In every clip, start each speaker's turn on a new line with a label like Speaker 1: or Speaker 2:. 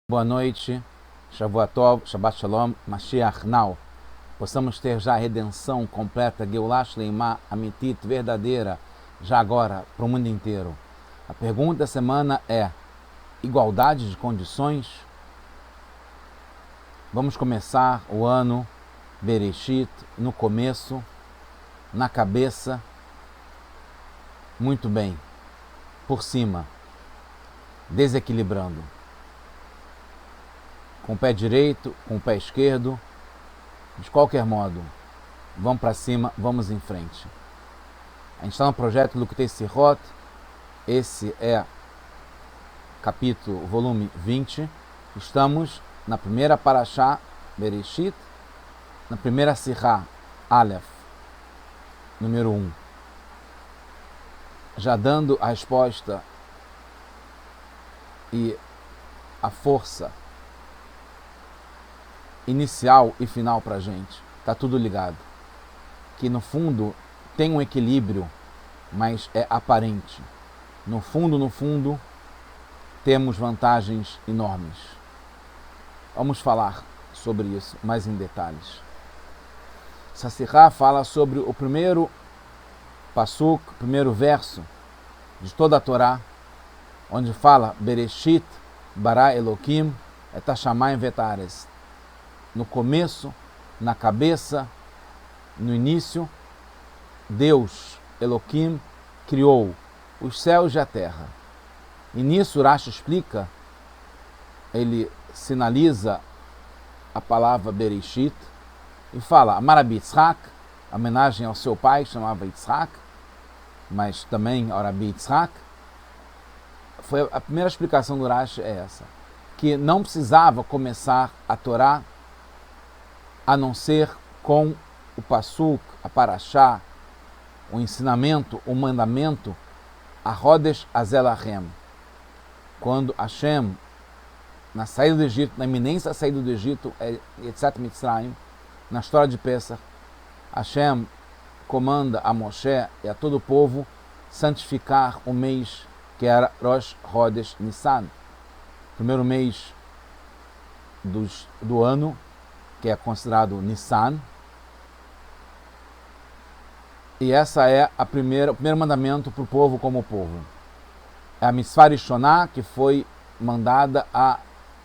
Speaker 1: Boa noite, Shavua Tov, Shabbat Shalom, Mashiach Now. Possamos ter já a redenção completa, Geulah Shleimah, Amitit, verdadeira, já agora, para o mundo inteiro. A pergunta da semana é: igualdade de condições? Vamos começar o ano Bereshit, no começo, na cabeça, muito bem, por cima, desequilibrando. Com o pé direito, com o pé esquerdo, de qualquer modo, vamos para cima, vamos em frente. A gente está no projeto Lukutei Sirot, esse é capítulo, volume 20, estamos na primeira Parashá, Bereshit, na primeira Sirá, Aleph, número 1. Já dando a resposta e a força inicial e final para a gente, está tudo ligado, que no fundo tem um equilíbrio, mas é aparente. No fundo, temos vantagens enormes. Vamos falar sobre isso mais em detalhes. Essa Sirá fala sobre o primeiro pasuk, o primeiro verso de toda a Torá, onde fala Bereshit bara Elokim et hashamayim vet haaretz. No começo, na cabeça, no início, Deus, Eloquim, criou os céus e a terra. E nisso Rashi explica, ele sinaliza a palavra Bereshit e fala Amar Yitzhak, homenagem ao seu pai, chamava Yitzhak, mas também ao Rabi Yitzhak. Foi a primeira explicação do Rashi é essa, que não precisava começar a Torá a não ser com o Pasuk, a Parashá, o ensinamento, o mandamento, a Rodesh Azelachem. Quando Hashem, na saída do Egito, na iminência da saída do Egito, Yetziat Mitzrayim, na história de Pesach, Hashem comanda a Moshe e a todo o povo santificar o mês que era Rosh Rodesh Nissan, primeiro mês do ano, que é considerado Nissan. E essa é o primeiro mandamento para o povo como povo. É a Mitzvah Rishoná, que foi mandada a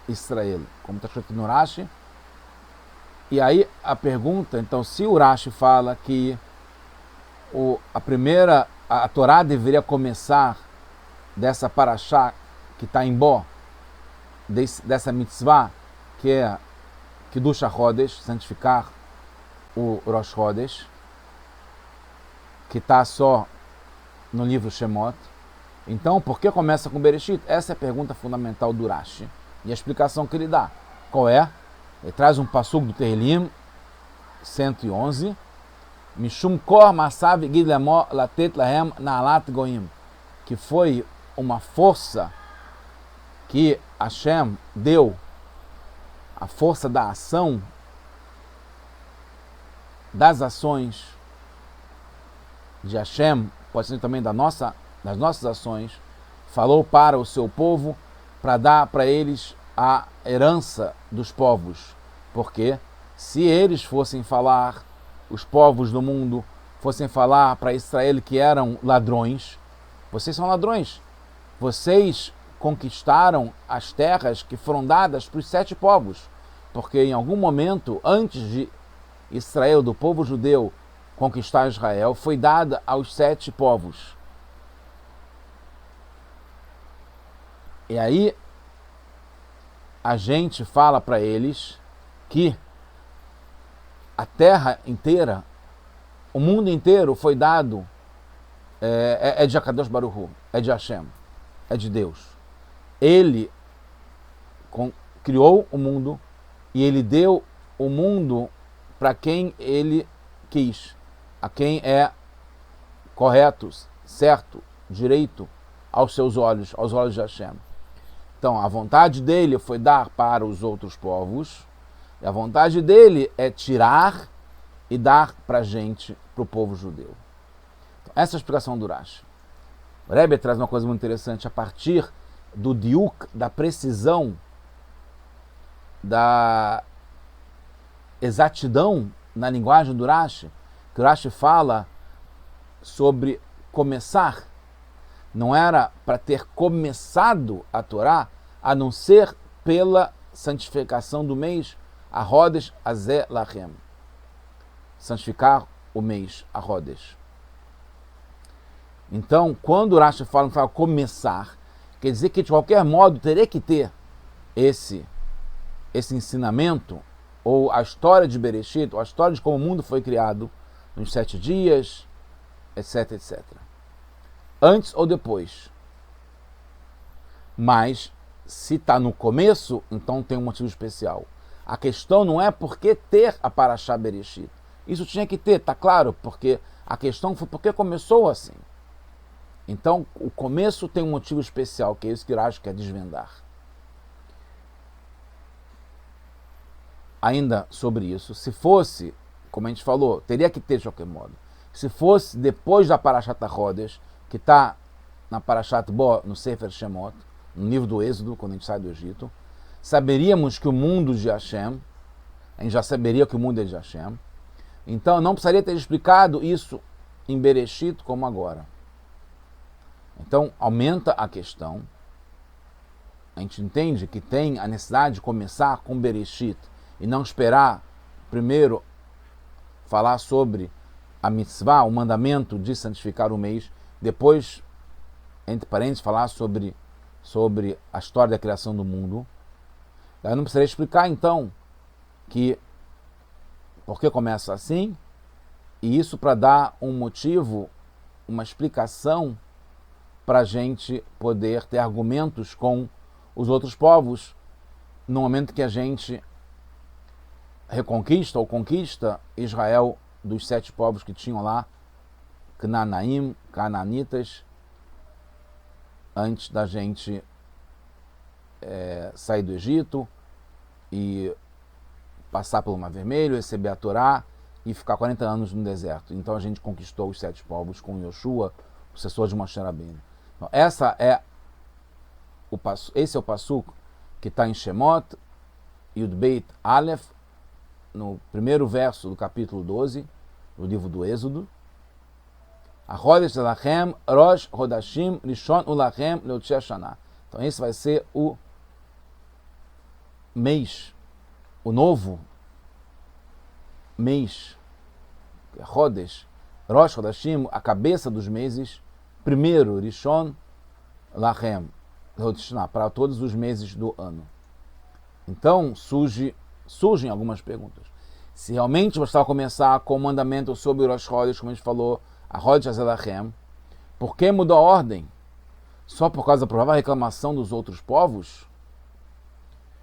Speaker 1: Israel, como está escrito no Rashi. E aí a pergunta, então, se o Rashi fala que a Torá deveria começar dessa Parashá que está em Bó, dessa Mitzvah, que é Kiddush HaChodesh, santificar o Rosh Chodesh, que está só no livro Shemot. Então, por que começa com Bereshit? Essa é a pergunta fundamental do Rashi. E a explicação que ele dá, qual é? Ele traz um pasuk do Tehilim 111, Mishum kor masav gid lemo latet lahem na'alat goim, que foi uma força que Hashem deu, a força da ação, das ações de Hashem, pode ser também das nossas ações, falou para o seu povo, para dar para eles a herança dos povos. Porque se eles fossem falar, os povos do mundo fossem falar para Israel que eram ladrões, vocês são ladrões, vocês conquistaram as terras que foram dadas para os 7 povos, porque em algum momento, antes de Israel, do povo judeu, conquistar Israel, foi dada aos 7 povos. E aí, a gente fala para eles que a terra inteira, o mundo inteiro foi dado, é de Akadosh Baruch Hu, é de Hashem, é de Deus. Ele criou o mundo e ele deu o mundo para quem ele quis, a quem é correto, certo, direito aos seus olhos, aos olhos de Hashem. Então, a vontade dele foi dar para os outros povos, e a vontade dele é tirar e dar para a gente, para o povo judeu. Então, essa é a explicação do Rashi. O Rebbe traz uma coisa muito interessante, a partir do diuk, da precisão da exatidão na linguagem do Rashi, que o Rashi fala sobre começar. Não era para ter começado a Torá, a não ser pela santificação do mês, a Rodes Azeh Lachem. Santificar o mês, a Rodes. Então, quando o Rashi fala começar, quer dizer que de qualquer modo teria que ter esse ensinamento, ou a história de Bereshit, ou a história de como o mundo foi criado nos 7 dias, etc, etc. Antes ou depois. Mas, se está no começo, então tem um motivo especial. A questão não é por que ter a Parashá Bereshit. Isso tinha que ter, tá claro, porque a questão foi por que começou assim. Então, o começo tem um motivo especial, que é isso que Rashi quer desvendar. Ainda sobre isso, se fosse, como a gente falou, teria que ter de qualquer modo. Se fosse depois da Parashat HaChodesh, que está na Parashat Bo, no Sefer Shemot, no livro do Êxodo, quando a gente sai do Egito, saberíamos que o mundo de Hashem, a gente já saberia que o mundo é de Hashem, então não precisaria ter explicado isso em Bereshit como agora. Então aumenta a questão, a gente entende que tem a necessidade de começar com Bereshit e não esperar primeiro falar sobre a mitzvah, o mandamento de santificar o mês, depois, entre parênteses, falar sobre a história da criação do mundo. Eu não precisaria explicar, então, que por que começa assim, e isso para dar um motivo, uma explicação para a gente poder ter argumentos com os outros povos no momento que a gente reconquista ou conquista Israel dos 7 povos que tinham lá, Canaanaim, Canaanitas, antes da gente sair do Egito e passar pelo Mar Vermelho, receber a Torá e ficar 40 anos no deserto. Então a gente conquistou os 7 povos com Yoshua, o sucessor de Moshe Rabbeinu. Então, esse é o passuco que está em Shemot, Yud Beit Aleph, no primeiro verso do capítulo 12, do livro do Êxodo. HaChodesh Lachem, Rosh Hodashim, Rishon Ulachem, Leotzei Shana. Então esse vai ser o mês, o novo mês, Chodesh, Rosh Hodashim, a cabeça dos meses, primeiro Rishon Lachem, Leotzei Shana, para todos os meses do ano. Então surgem algumas perguntas. Se realmente você vai começar com o mandamento sobre o Rosh Chodesh, como a gente falou, a Rosh Hazelachem, por que mudou a ordem? Só por causa da provável reclamação dos outros povos?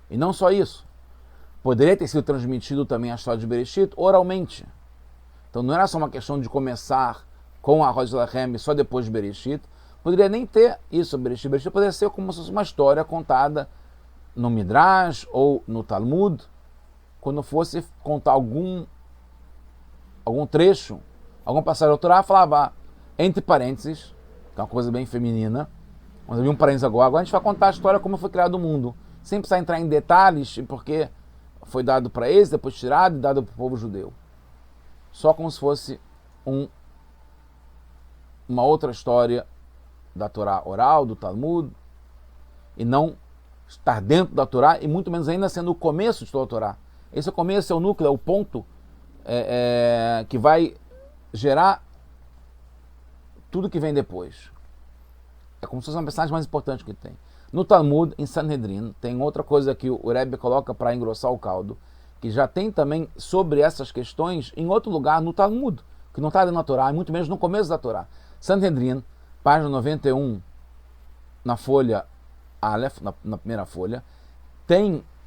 Speaker 1: E não só isso. Poderia ter sido transmitido também a história de Bereshit oralmente. Então não era só uma questão de começar com a Rosh Hazelachem só depois de Bereshit. Poderia nem ter isso, Bereshit. Bereshit poderia ser como se fosse uma história contada no Midrash ou no Talmud, quando fosse contar algum trecho, algum passagem da Torá, falava entre parênteses, que é uma coisa bem feminina, mas havia um parênteses agora a gente vai contar a história como foi criado o mundo, sem precisar entrar em detalhes, porque foi dado para eles, depois tirado e dado para o povo judeu. Só como se fosse uma outra história da Torá oral, do Talmud, e não estar dentro da Torá, e muito menos ainda sendo o começo de toda a Torá. Esse é o começo, é o núcleo, é o ponto que vai gerar tudo que vem depois. É como se fosse uma mensagem mais importante que tem. No Talmud, em Sanhedrin, tem outra coisa que o Rebbe coloca para engrossar o caldo, que já tem também sobre essas questões em outro lugar no Talmud, que não está ali na Torá, e muito menos no começo da Torá. Sanhedrin, página 91, na folha Aleph, na primeira folha,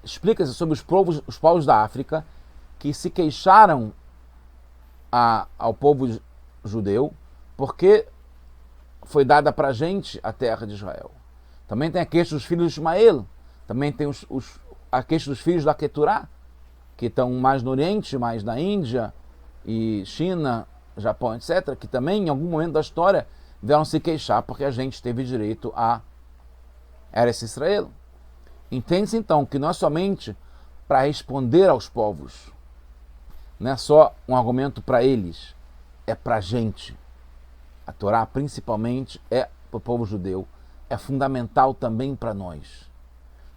Speaker 1: explica-se sobre os povos da África que se queixaram ao povo judeu porque foi dada para a gente a terra de Israel. Também tem a queixa dos filhos de Ismael, também tem a queixa dos filhos da Keturá, que estão mais no Oriente, mais na Índia, e China, Japão, etc., que também em algum momento da história vieram se queixar porque a gente teve direito a Eretz Israel. Entende-se então que não é somente para responder aos povos. Não é só um argumento para eles, é para a gente. A Torá, principalmente, é para o povo judeu, é fundamental também para nós.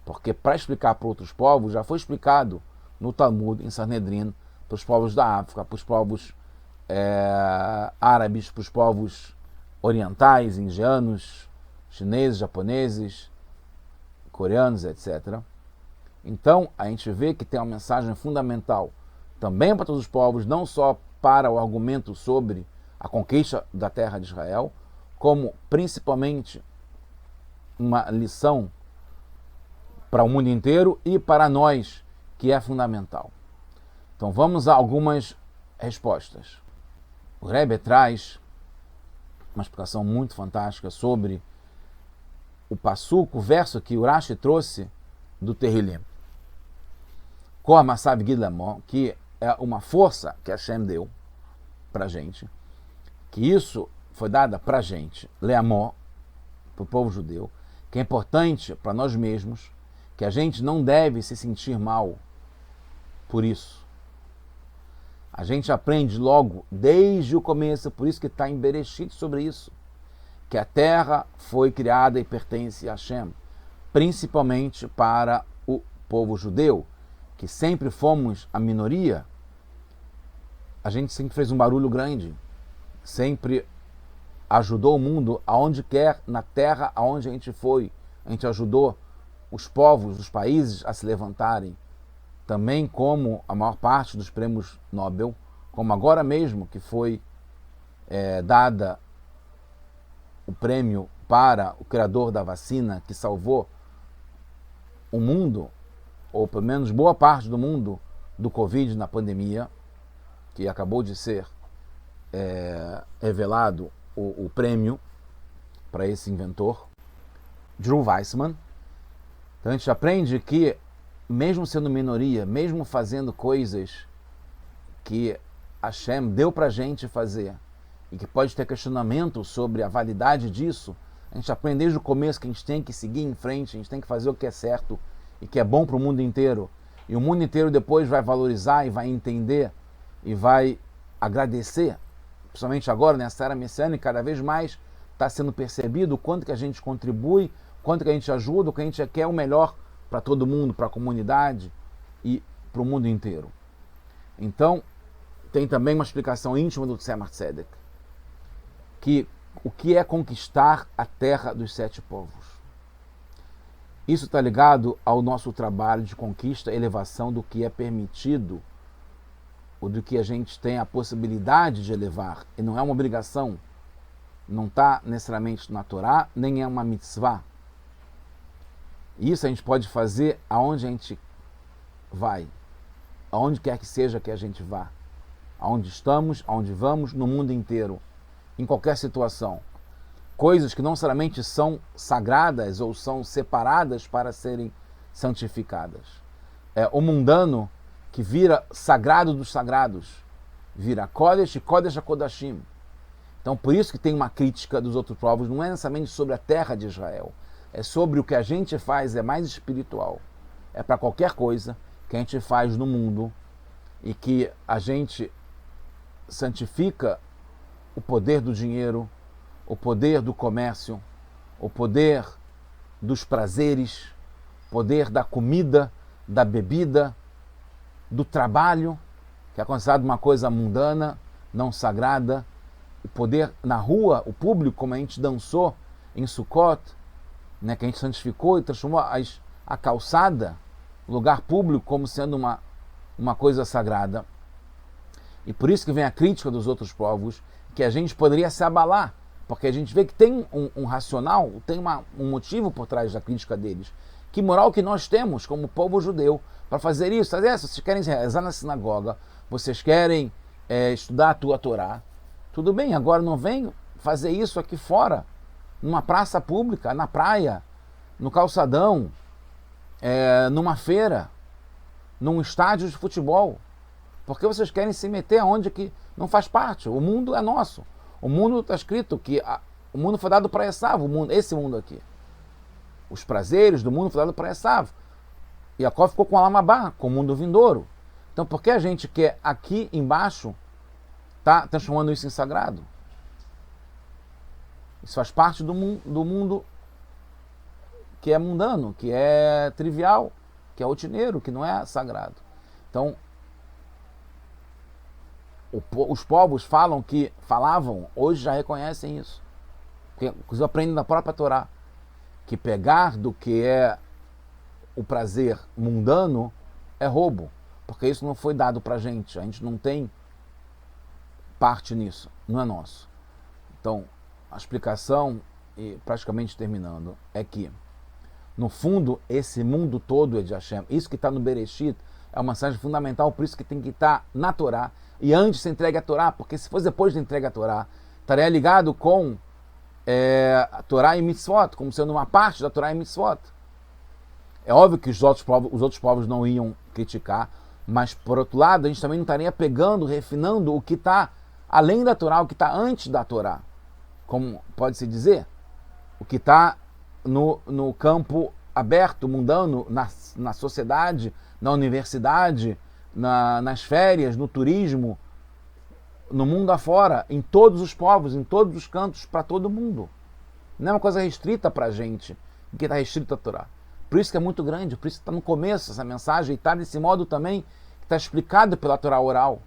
Speaker 1: Porque para explicar para outros povos, já foi explicado no Talmud, em Sanhedrin, para os povos da África, para os povos árabes, para os povos orientais, indianos, chineses, japoneses, coreanos, etc. Então, a gente vê que tem uma mensagem fundamental também para todos os povos, não só para o argumento sobre a conquista da terra de Israel, como principalmente uma lição para o mundo inteiro e para nós, que é fundamental. Então vamos a algumas respostas. O Rebbe traz uma explicação muito fantástica sobre o passuco, o verso que o Rashi trouxe do Tehillim. Kor Masav Gidlamó, que é uma força que Hashem deu para a gente, que isso foi dada para a gente, Leamó, para o povo judeu, que é importante para nós mesmos, que a gente não deve se sentir mal por isso. A gente aprende logo, desde o começo, por isso que está em Bereshit sobre isso, que a terra foi criada e pertence a Hashem, principalmente para o povo judeu, que sempre fomos a minoria. A gente sempre fez um barulho grande, sempre ajudou o mundo aonde quer, na terra aonde a gente foi. A gente ajudou os povos, os países a se levantarem, também como a maior parte dos prêmios Nobel, como agora mesmo que foi dada o prêmio para o criador da vacina que salvou o mundo, ou pelo menos boa parte do mundo, do Covid na pandemia, que acabou de ser revelado o prêmio para esse inventor, Drew Weissman. Então a gente aprende que, mesmo sendo minoria, mesmo fazendo coisas que Hashem deu para a gente fazer, e que pode ter questionamento sobre a validade disso, a gente aprende desde o começo que a gente tem que seguir em frente, a gente tem que fazer o que é certo e que é bom para o mundo inteiro. E o mundo inteiro depois vai valorizar e vai entender e vai agradecer, principalmente agora, nessa era messiânica, cada vez mais está sendo percebido o quanto que a gente contribui, quanto que a gente ajuda, o que a gente quer o melhor para todo mundo, para a comunidade e para o mundo inteiro. Então, tem também uma explicação íntima do Tzemach Tzedek, que o que é conquistar a terra dos 7 povos. Isso está ligado ao nosso trabalho de conquista, elevação do que é permitido, ou do que a gente tem a possibilidade de elevar, e não é uma obrigação, não está necessariamente na Torá, nem é uma mitzvah. Isso a gente pode fazer aonde a gente vai, aonde quer que seja que a gente vá, aonde estamos, aonde vamos, no mundo inteiro, em qualquer situação. Coisas que não necessariamente são sagradas ou são separadas para serem santificadas. O mundano que vira sagrado dos sagrados, vira Kodesh e Kodesh HaKodashim. Então por isso que tem uma crítica dos outros povos, não é necessariamente sobre a terra de Israel, é sobre o que a gente faz, é mais espiritual. É para qualquer coisa que a gente faz no mundo e que a gente santifica o poder do dinheiro, o poder do comércio, o poder dos prazeres, o poder da comida, da bebida, do trabalho, que é considerado uma coisa mundana, não sagrada, o poder na rua, o público, como a gente dançou em Sukkot, né, que a gente santificou e transformou a calçada, o lugar público, como sendo uma coisa sagrada. E por isso que vem a crítica dos outros povos, que a gente poderia se abalar, porque a gente vê que tem um racional, tem um motivo por trás da crítica deles. Que moral que nós temos como povo judeu para fazer isso? Se vocês querem rezar na sinagoga, vocês querem estudar a tua Torá, tudo bem, agora não vem fazer isso aqui fora, numa praça pública, na praia, no calçadão, numa feira, num estádio de futebol. Porque vocês querem se meter aonde que não faz parte. O mundo é nosso. O mundo está escrito que o mundo foi dado para Esav, esse mundo aqui. Os prazeres do mundo foi dado para Esav. Jacó ficou com Alamabá, com o mundo vindouro. Então por que a gente quer aqui embaixo tá transformando isso em sagrado? Isso faz parte do mundo que é mundano, que é trivial, que é rotineiro, que não é sagrado. Então, os povos falavam, hoje já reconhecem isso. Porque, inclusive, aprendem da própria Torá, que pegar do que é o prazer mundano é roubo, porque isso não foi dado pra gente, a gente não tem parte nisso, não é nosso. Então, a explicação, e praticamente terminando, é que, no fundo, esse mundo todo é de Hashem. Isso que está no Bereshit é uma mensagem fundamental, por isso que tem que estar na Torá, e antes se entregue a Torá, porque se fosse depois de entregue a Torá, estaria ligado com a Torá e Mitzvot, como sendo uma parte da Torá e Mitzvot. É óbvio que os outros povos não iam criticar, mas, por outro lado, a gente também não estaria pegando, refinando o que está além da Torá, o que está antes da Torá, como pode-se dizer, o que está no campo aberto, mundano, na sociedade, na universidade, nas férias, no turismo, no mundo afora, em todos os povos, em todos os cantos, para todo mundo. Não é uma coisa restrita para a gente, que está restrita à Torá. Por isso que é muito grande, por isso que está no começo essa mensagem, e está desse modo também, que está explicado pela Torá oral,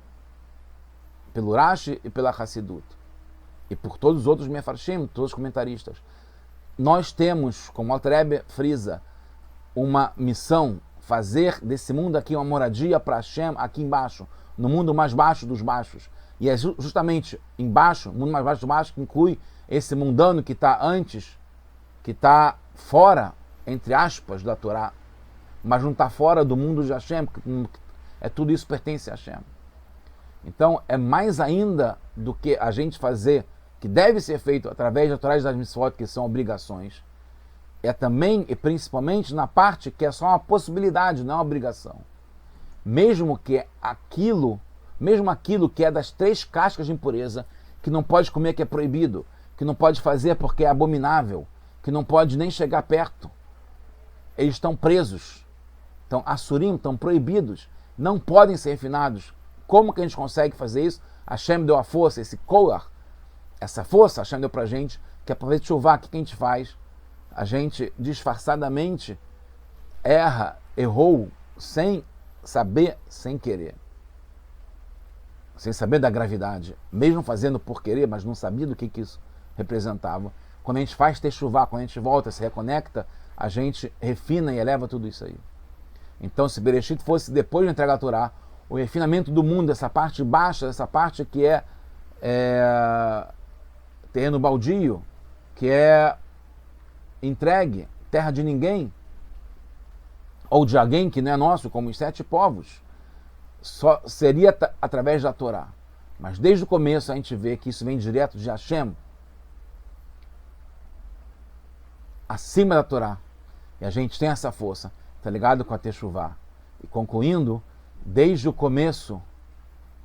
Speaker 1: pelo Rashi e pela Hassidut, e por todos os outros mefarshim, todos os comentaristas. Nós temos, como Alter Rebbe frisa, uma missão, fazer desse mundo aqui uma moradia para Hashem aqui embaixo, no mundo mais baixo dos baixos. E é justamente embaixo, o mundo mais baixo dos baixos, que inclui esse mundano que está antes, que está fora, entre aspas, da Torá, mas não está fora do mundo de Hashem, tudo isso pertence a Hashem. Então é mais ainda do que a gente fazer, que deve ser feito através da Torá e das Mitzvot, que são obrigações, é também e principalmente na parte que é só uma possibilidade, não é uma obrigação. Mesmo aquilo que é das 3 cascas de impureza, que não pode comer, que é proibido, que não pode fazer porque é abominável, que não pode nem chegar perto, eles estão presos, então assurim, estão proibidos, não podem ser refinados. Como que a gente consegue fazer isso? Hashem deu a força, esse koach, essa força Hashem deu pra gente, que é para ver chuvá, o que a gente faz? A gente disfarçadamente errou, sem saber, sem querer. Sem saber da gravidade. Mesmo fazendo por querer, mas não sabia do que isso representava. Quando a gente faz techuvá, quando a gente volta, se reconecta, a gente refina e eleva tudo isso aí. Então, se Bereshit fosse depois de entregar a Torá, o refinamento do mundo, essa parte baixa, essa parte que é terreno baldio, que é entregue, terra de ninguém, ou de alguém que não é nosso, como os 7 povos, só seria através da Torá. Mas desde o começo a gente vê que isso vem direto de Hashem, acima da Torá. E a gente tem essa força, tá ligado com a Teshuvá. E concluindo, desde o começo,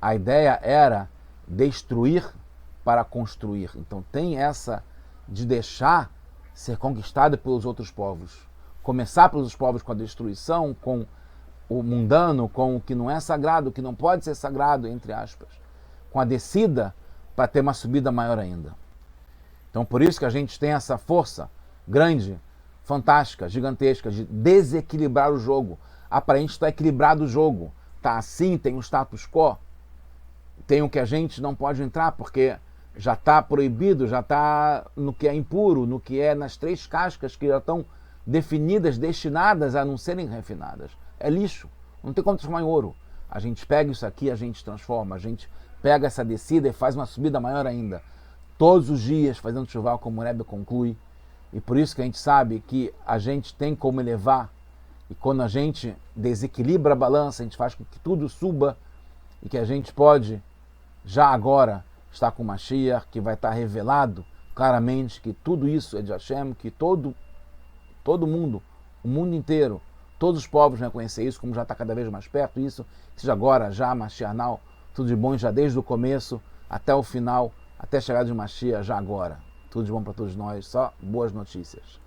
Speaker 1: a ideia era destruir para construir. Então tem essa de deixar ser conquistado pelos outros povos. Começar pelos povos com a destruição, com o mundano, com o que não é sagrado, o que não pode ser sagrado, entre aspas. Com a descida, para ter uma subida maior ainda. Então por isso que a gente tem essa força grande, fantástica, gigantesca, de desequilibrar o jogo. Aparentemente está equilibrado o jogo. Está assim, tem um status quo. Tem o que a gente não pode entrar, porque já está proibido, já está no que é impuro, no que é nas 3 cascas que já estão definidas, destinadas a não serem refinadas. É lixo, não tem como transformar em ouro. A gente pega isso aqui, a gente transforma, a gente pega essa descida e faz uma subida maior ainda. Todos os dias fazendo chuva, como o Rebbe conclui. E por isso que a gente sabe que a gente tem como elevar. E quando a gente desequilibra a balança, a gente faz com que tudo suba e que a gente pode, já agora, estar com Mashiach, que vai estar revelado claramente que tudo isso é de Hashem, que todo mundo, o mundo inteiro, todos os povos vão reconhecer isso, como já está cada vez mais perto, isso, que seja agora, já, Mashiach Now, tudo de bom, já desde o começo até o final, até chegar de Mashiach, já agora. Tudo de bom para todos nós, só boas notícias.